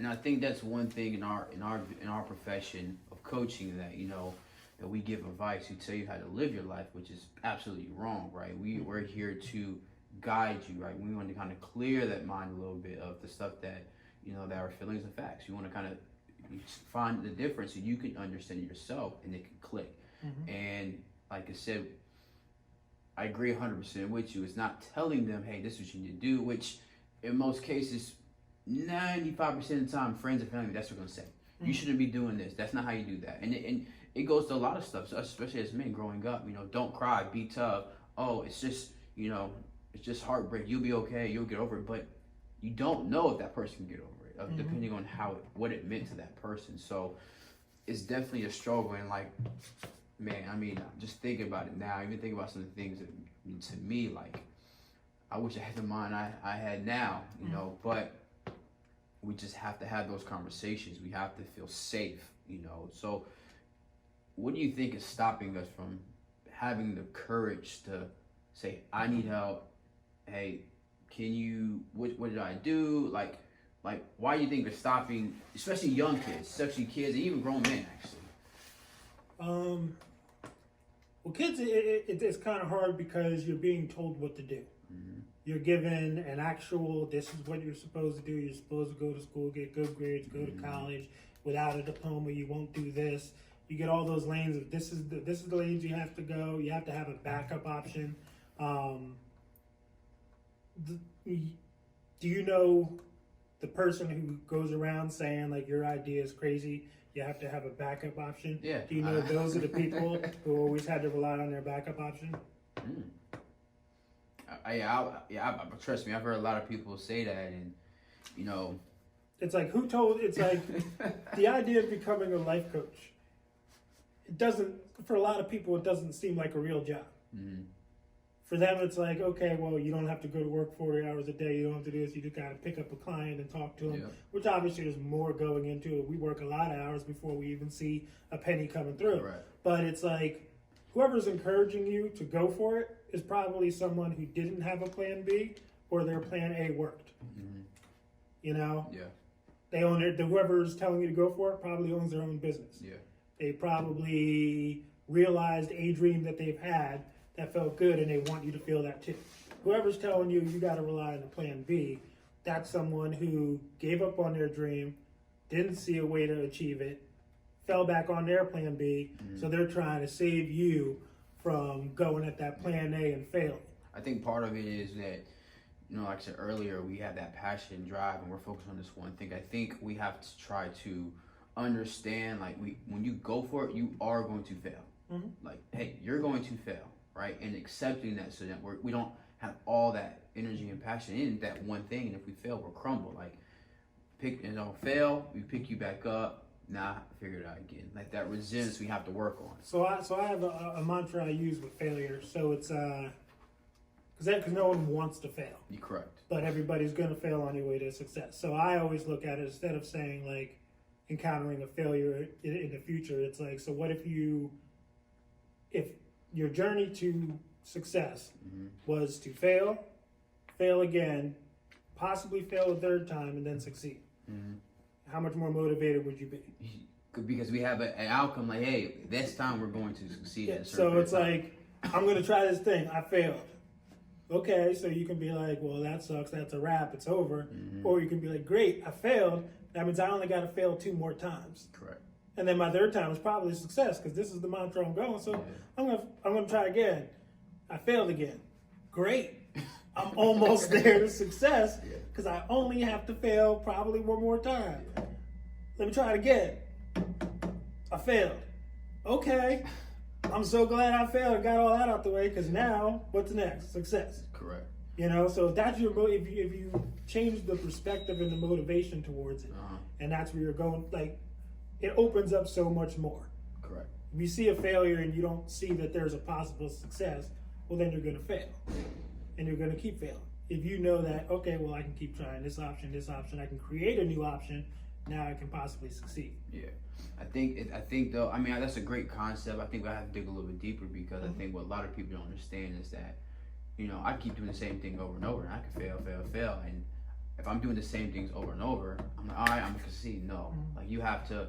I think that's one thing in our profession of coaching that that we give advice. We tell you how to live your life, which is absolutely wrong, right? We're here to guide you, right? We want to kind of clear that mind a little bit of the stuff that that are feelings and facts. You want to kind of find the difference so you can understand yourself and it can click. And like I said, I agree 100% with you. It's not telling them, hey, this is what you need to do, which in most cases, 95% of the time, friends and family, that's what they're going to say. You shouldn't be doing this. That's not how you do that. And it goes to a lot of stuff, so especially as men growing up. Don't cry, be tough. Oh, it's just, it's just heartbreak. You'll be okay. You'll get over it. But you don't know if that person can get over it, depending on what it meant to that person. So it's definitely a struggle. And like, man, I mean, just thinking about it now, even thinking about some of the things that to me, like, I wish I had the mind I had now, but we just have to have those conversations. We have to feel safe, So what do you think is stopping us from having the courage to say, I need help? Hey, can you, what did I do? Like, why do you think they're stopping, especially young kids, especially kids, and even grown men, actually? Well, kids, it's kind of hard because you're being told what to do. You're given an actual, this is what you're supposed to do. You're supposed to go to school, get good grades, go to college. Without a diploma, you won't do this. You get all those lanes of this is the lanes you have to go. You have to have a backup option. Do you know the person who goes around saying like your idea is crazy? You have to have a backup option. Yeah. Do you know those are the people who always had to rely on their backup option? Trust me, I've heard a lot of people say that, and it's like it's like the idea of becoming a life coach. It doesn't, for a lot of people, it doesn't seem like a real job. For them, it's like, okay, well, you don't have to go to work 40 hours a day. You don't have to do this. You just got to pick up a client and talk to them, which obviously there's more going into it. We work a lot of hours before we even see a penny coming through. Right. But it's like, whoever's encouraging you to go for it is probably someone who didn't have a plan B or their plan A worked. Yeah. They own it. Whoever's telling you to go for it probably owns their own business. Yeah. They probably realized a dream that they've had that felt good, and they want you to feel that too. Whoever's telling you got to rely on a plan B, that's someone who gave up on their dream, didn't see a way to achieve it, fell back on their plan B, so they're trying to save you from going at that plan A and failing. I think part of it is that, like I said earlier, we have that passion and drive, and we're focused on this one thing. I think we have to try to understand, like, when you go for it, you are going to fail. Like, hey, you're going to fail, right? And accepting that so that we don't have all that energy and passion in that one thing, and if we fail, we'll crumble. Like, fail, we pick you back up. Nah, figure it out again. Like that resilience we have to work on. So I have a mantra I use with failure. So it's because no one wants to fail. You're correct. But everybody's going to fail on your way to success. So I always look at it, instead of saying like encountering a failure in the future, it's like, so what if your journey to success was to fail again, possibly fail a third time, and then succeed? How much more motivated would you be? Because we have an outcome like, hey, this time we're going to succeed. So it's like, I'm going to try this thing. I failed. Okay, so you can be like, well, that sucks. That's a wrap. It's over. Or you can be like, great, I failed. That means I only got to fail 2 more times. Correct. And then my third time is probably a success because this is the mantra I'm going. So I'm gonna try again. I failed again. Great. I'm almost there to success because I only have to fail probably 1 more time. Let me try it again. I failed. Okay. I'm so glad I failed and got all that out the way because now what's next? Success. Correct. So if that's your if you change the perspective and the motivation towards it, and that's where you're going, like, it opens up so much more. Correct. If you see a failure and you don't see that there's a possible success, well, then you're going to fail. And you're going to keep failing. If you know that, okay, well, I can keep trying this option, I can create a new option, now I can possibly succeed. Yeah. I think though, I mean, that's a great concept. I think I have to dig a little bit deeper because I think what a lot of people don't understand is that, I keep doing the same thing over and over, and I can fail. And if I'm doing the same things over and over, I'm like, all right, I'm succeed. No, like you have to.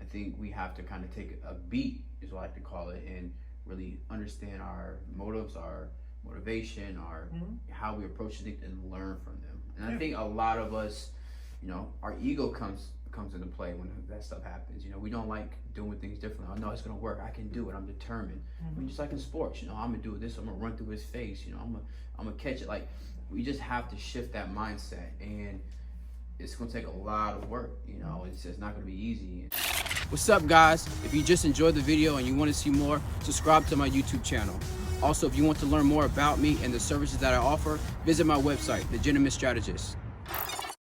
I think we have to kind of take a beat, is what I like to call it, and really understand our motives, our motivation, our how we approach things, and learn from them. And I think a lot of us, you know, our ego comes into play when that stuff happens. You know, we don't like doing things differently. I know it's gonna work. I can do it. I'm determined. I mean, just like in sports, you know, I'm gonna do this. I'm gonna run through his face. You know, I'm gonna catch it. Like, we just have to shift that mindset, and it's gonna take a lot of work. You know, it's just not gonna be easy. What's up, guys? If you just enjoyed the video and you want to see more, subscribe to my YouTube channel. Also, if you want to learn more about me and the services that I offer, visit my website, The Gentleman Strategist.